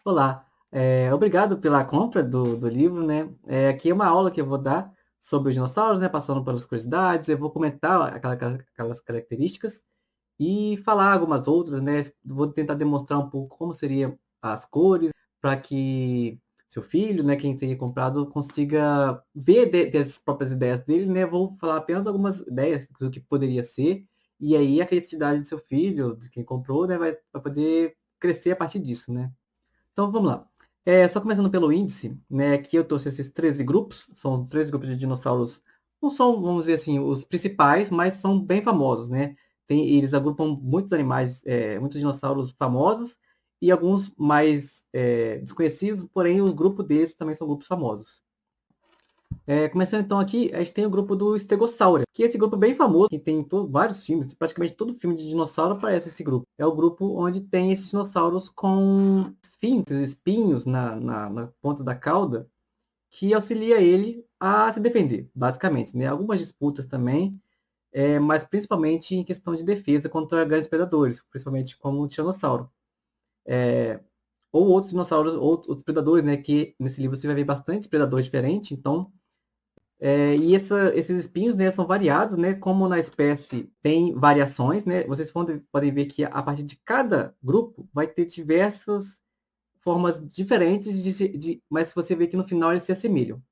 Olá, obrigado pela compra do livro, né? Aqui é uma aula que eu vou dar sobre os dinossauros, né? Passando pelas curiosidades, eu vou comentar aquelas características e falar algumas outras, né? Vou tentar demonstrar um pouco como seriam as cores, para que seu filho, né, quem tenha comprado, consiga ver das próprias ideias dele, né? Vou falar apenas algumas ideias do que poderia ser, e aí a criatividade do seu filho, de quem comprou, né, vai poder crescer a partir disso, né? Então vamos lá. Só começando pelo índice, né? Aqui eu trouxe esses 13 grupos, são 13 grupos de dinossauros, não são, vamos dizer assim, os principais, mas são bem famosos, né? Eles agrupam muitos animais, muitos dinossauros famosos e alguns mais desconhecidos, porém o grupo desses também são grupos famosos. Começando então aqui, a gente tem o grupo do Stegosaurus, que é esse grupo bem famoso, que tem vários filmes, praticamente todo filme de dinossauro aparece esse grupo. É o grupo onde tem esses dinossauros com espinhos na ponta da cauda, que auxilia ele a se defender, basicamente, né? Algumas disputas também, mas principalmente em questão de defesa contra grandes predadores, principalmente como o Tiranossauro. Ou outros dinossauros, ou outros predadores, né? Que nesse livro você vai ver bastante predador diferente, então esses espinhos, né, são variados, né? Como na espécie tem variações, né? Vocês podem ver que a partir de cada grupo vai ter diversas formas diferentes mas você vê que no final eles se assemelham.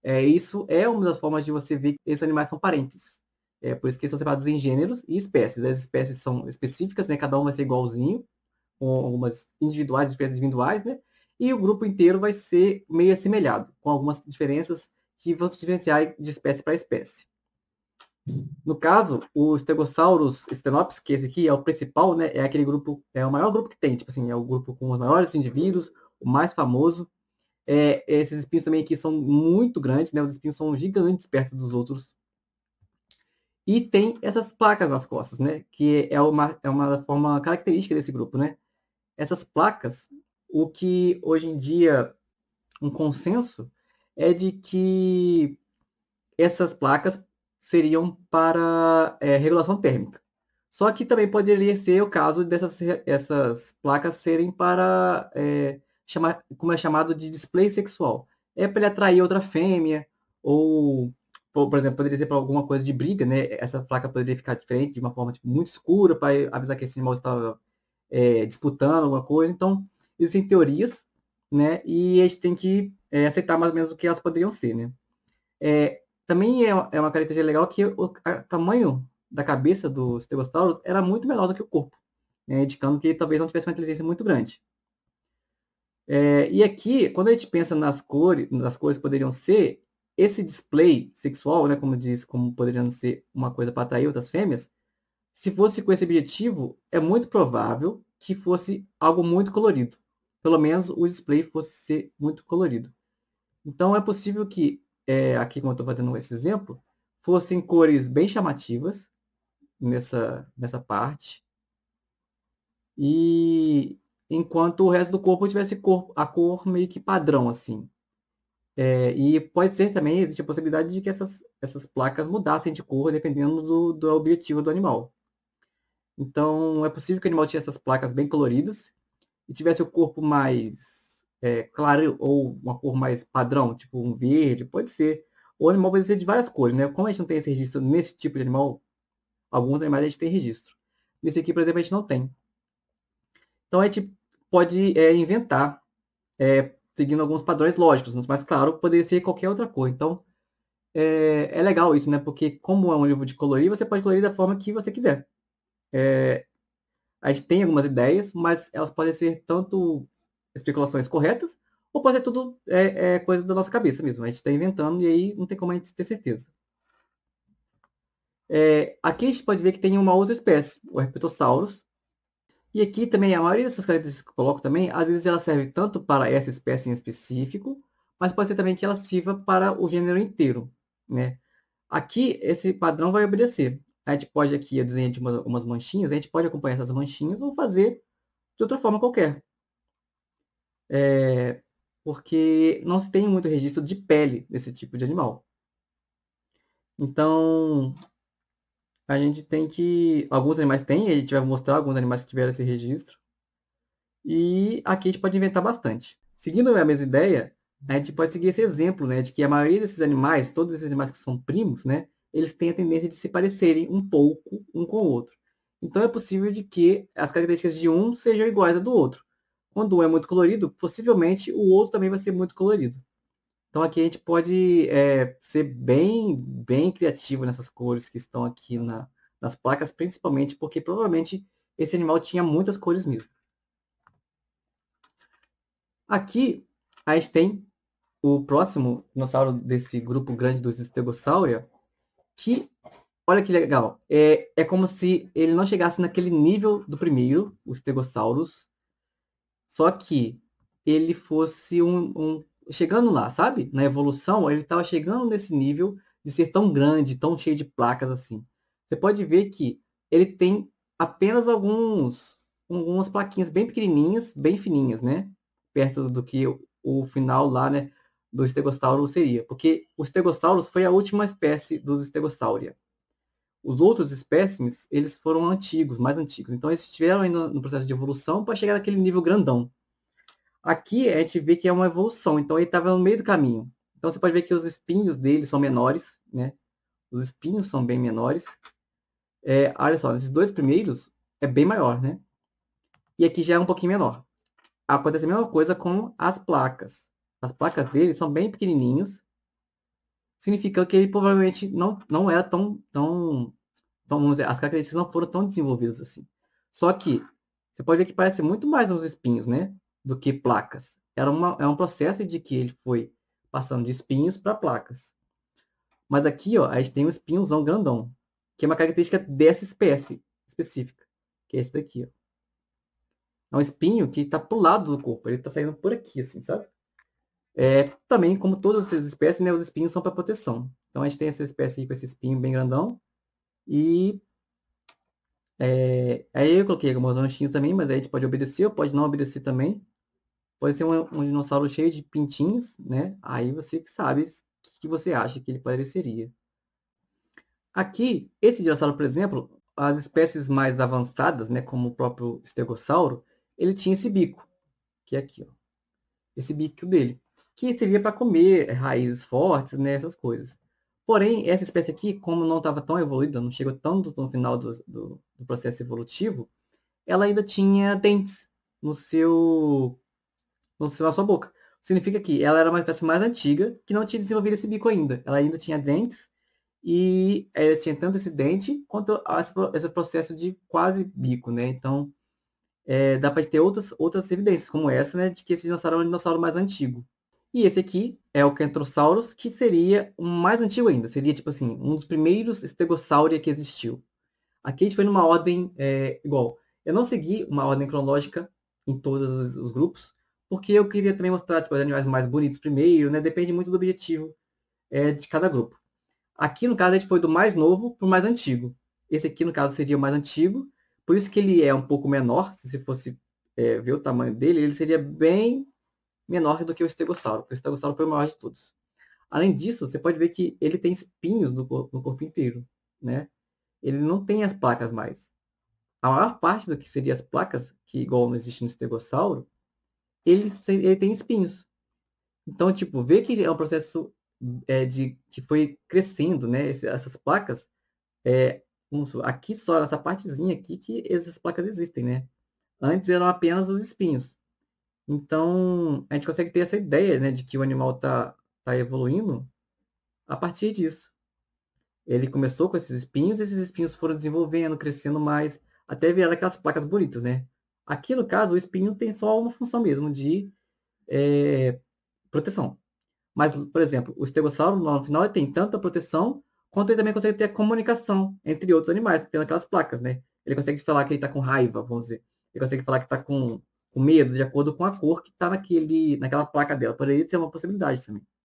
Isso é uma das formas de você ver que esses animais são parentes. Por isso que eles são separados em gêneros e espécies. As espécies são específicas, né? Cada um vai ser igualzinho, com algumas individuais, espécies individuais, né? E o grupo inteiro vai ser meio assemelhado, com algumas diferenças que vão se diferenciar de espécie para espécie. No caso, o Stegosaurus stenops, que esse aqui é o principal, né? É aquele grupo, é o maior grupo que tem, tipo assim, é o grupo com os maiores indivíduos, o mais famoso. Esses espinhos também aqui são muito grandes, né? Os espinhos são gigantes perto dos outros. E tem essas placas nas costas, né? Que é uma forma característica desse grupo, né? Essas placas, o que hoje em dia um consenso é de que essas placas seriam para regulação térmica. Só que também poderia ser o caso dessas essas placas serem para como é chamado de display sexual. É para ele atrair outra fêmea, ou, por exemplo, poderia ser para alguma coisa de briga, né? Essa placa poderia ficar diferente, de uma forma tipo, muito escura, para avisar que esse animal estava disputando alguma coisa. Então, existem teorias, né? E a gente tem que aceitar mais ou menos o que elas poderiam ser, né? Também é uma característica legal que o tamanho da cabeça do Stegosaurus era muito menor do que o corpo, né? Indicando que talvez não tivesse uma inteligência muito grande. E aqui, quando a gente pensa nas cores que poderiam ser, esse display sexual, né, como diz, como poderiam ser uma coisa para atrair outras fêmeas, se fosse com esse objetivo, é muito provável que fosse algo muito colorido. Pelo menos o display fosse ser muito colorido. Então é possível que, aqui como eu estou fazendo esse exemplo, fossem cores bem chamativas nessa parte, e enquanto o resto do corpo tivesse a cor meio que padrão, assim. E pode ser também, existe a possibilidade de que essas placas mudassem de cor dependendo do objetivo do animal. Então, é possível que o animal tinha essas placas bem coloridas e tivesse o corpo mais claro ou uma cor mais padrão, tipo um verde, pode ser. O animal pode ser de várias cores, né? Como a gente não tem esse registro nesse tipo de animal, alguns animais a gente tem registro. Nesse aqui, por exemplo, a gente não tem. Então, a gente pode inventar, seguindo alguns padrões lógicos, mas claro, poderia ser qualquer outra cor. Então, é legal isso, né? Porque como é um livro de colorir, você pode colorir da forma que você quiser. A gente tem algumas ideias, mas elas podem ser tanto especulações corretas, ou pode ser tudo coisa da nossa cabeça mesmo. A gente está inventando e aí não tem como a gente ter certeza. Aqui a gente pode ver que tem uma outra espécie, o Herpetosaurus. E aqui também, a maioria dessas características que eu coloco também, às vezes ela serve tanto para essa espécie em específico, mas pode ser também que ela sirva para o gênero inteiro, né? Aqui, esse padrão vai obedecer. A gente pode aqui desenhar de umas manchinhas, a gente pode acompanhar essas manchinhas ou fazer de outra forma qualquer. Porque não se tem muito registro de pele desse tipo de animal. Então, a gente tem que. Alguns animais têm, a gente vai mostrar alguns animais que tiveram esse registro. E aqui a gente pode inventar bastante. Seguindo a mesma ideia, a gente pode seguir esse exemplo, né, de que a maioria desses animais, todos esses animais que são primos, né, eles têm a tendência de se parecerem um pouco um com o outro. Então é possível de que as características de um sejam iguais à do outro. Quando um é muito colorido, possivelmente o outro também vai ser muito colorido. Então aqui a gente pode ser bem criativo nessas cores que estão aqui nas placas, principalmente porque provavelmente esse animal tinha muitas cores mesmo. Aqui a gente tem o próximo dinossauro desse grupo grande dos Stegosaurus, que, olha que legal, é como se ele não chegasse naquele nível do primeiro, o Stegosaurus, só que ele fosse chegando lá, sabe? Na evolução, ele estava chegando nesse nível de ser tão grande, tão cheio de placas assim. Você pode ver que ele tem apenas algumas plaquinhas bem pequenininhas, bem fininhas, né? Perto do que o final lá, né, do Stegosaurus seria. Porque o Stegosaurus foi a última espécie dos Stegosauria. Os outros espécimes, eles foram antigos, mais antigos. Então, eles estiveram ainda no processo de evolução para chegar naquele nível grandão. Aqui a gente vê que é uma evolução, então ele estava no meio do caminho. Então você pode ver que os espinhos dele são menores, né? Os espinhos são bem menores. Olha só, esses dois primeiros é bem maior, né? E aqui já é um pouquinho menor. Acontece a mesma coisa com as placas. As placas dele são bem pequenininhos, significa que ele provavelmente não era tão, vamos dizer, as características não foram tão desenvolvidas assim. Só que você pode ver que parece muito mais uns espinhos, né? Do que placas. É um processo de que ele foi passando de espinhos para placas. Mas aqui, ó, a gente tem um espinhozão grandão, que é uma característica dessa espécie específica, que é esse daqui, ó. É um espinho que está pro lado do corpo, ele está saindo por aqui, assim, sabe? Também, como todas as espécies, né, os espinhos são para proteção. Então a gente tem essa espécie aqui com esse espinho bem grandão. E aí eu coloquei algumas manchinhas também, mas aí a gente pode obedecer ou pode não obedecer também. Pode ser um dinossauro cheio de pintinhos, né? Aí você que sabe o que você acha que ele pareceria. Aqui, esse dinossauro, por exemplo, as espécies mais avançadas, né, como o próprio estegossauro, ele tinha esse bico, que é aqui, ó. Esse bico dele, que servia para comer raízes fortes, né, essas coisas. Porém, essa espécie aqui, como não estava tão evoluída, não chegou tanto no final do processo evolutivo, ela ainda tinha dentes no seu, na sua boca. Significa que ela era uma espécie mais antiga, que não tinha desenvolvido esse bico ainda. Ela ainda tinha dentes, e ela tinha tanto esse dente quanto esse processo de quase bico, né? Então, dá para ter outras evidências, como essa, né, de que esse dinossauro é um dinossauro mais antigo. E esse aqui é o Kentrosaurus, que seria o mais antigo ainda. Seria, tipo assim, um dos primeiros Stegosaurus que existiu. Aqui a gente foi numa ordem igual. Eu não segui uma ordem cronológica em todos os grupos, porque eu queria também mostrar tipo, os animais mais bonitos primeiro, né? Depende muito do objetivo de cada grupo. Aqui, no caso, a gente foi do mais novo para o mais antigo. Esse aqui, no caso, seria o mais antigo. Por isso que ele é um pouco menor. Se você fosse ver o tamanho dele, ele seria bem menor do que o Stegossauro. O Stegossauro foi o maior de todos. Além disso, você pode ver que ele tem espinhos no corpo inteiro, né? Ele não tem as placas mais. A maior parte do que seria as placas, que igual não existe no estegossauro, ele tem espinhos. Então, tipo, ver que é um processo que foi crescendo, né? Essas placas, aqui só, nessa partezinha aqui, que essas placas existem, né? Antes eram apenas os espinhos. Então, a gente consegue ter essa ideia, né, de que o animal tá evoluindo a partir disso. Ele começou com esses espinhos foram desenvolvendo, crescendo mais, até virar aquelas placas bonitas, né? Aqui, no caso, o espinho tem só uma função mesmo, de proteção. Mas, por exemplo, o estegossauro, no final, ele tem tanta proteção, quanto ele também consegue ter a comunicação entre outros animais, que tem aquelas placas, né? Ele consegue falar que ele está com raiva, vamos dizer. Ele consegue falar que está com medo, de acordo com a cor que está naquela placa dela. Poderia ser uma possibilidade também.